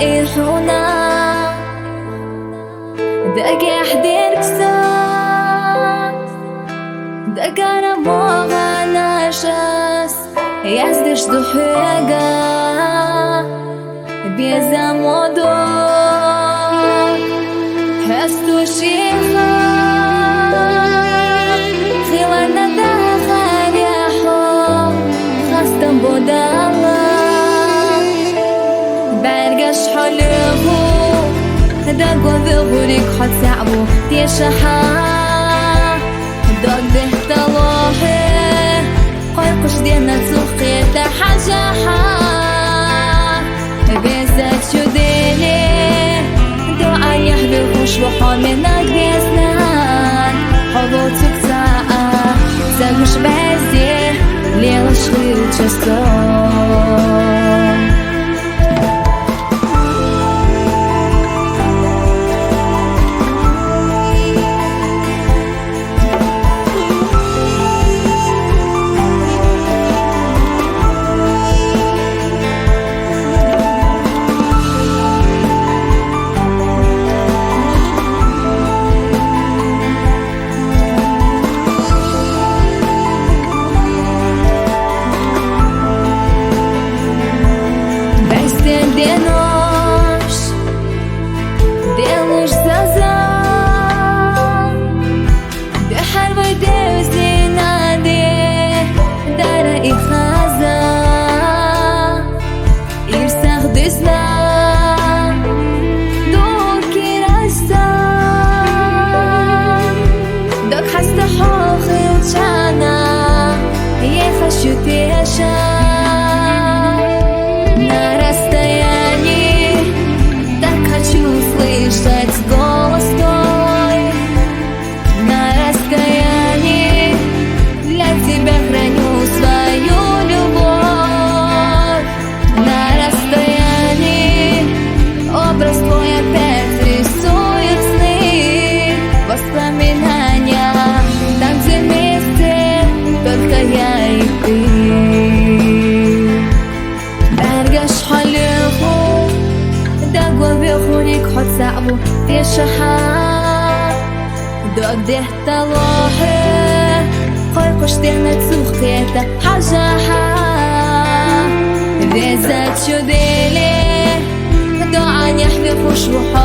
إيحونا دقي أحدير كسان دقانا موغا ناشاس يزدش دحيقا بيزا مودوك حستو شيخا خيوانا داخل يحو خاستن بودالا برقش حلوه دقو ذغوريك حد سعبو تيشحا دق بهتلوحي قيقش دينا تسوقيت حجاحا بيزات شديني دعا يحبي خوش وحامنا قبيسنان حبو تكساء سمش بازي ليلة شوي وتشستون Делаешь заза Дехар выйдешь зинаде Дара и хаза Ирсах дызна Дуки раса Док хаста хохи учана Ехашу теша На расстоянии Так хочу слышать голос твой на расстоянии. Для тебя храню свою любовь на расстоянии. Образ твой опять рисует сны, воспоминания там, где вместе только я и ты. برقش حلوه دقو بيخونيك حد سعبو تيشحا دق دهت لوحي قيقش دينا تسوقيتا حجاحا بيزات شديلي دعا يحبي خوش وحا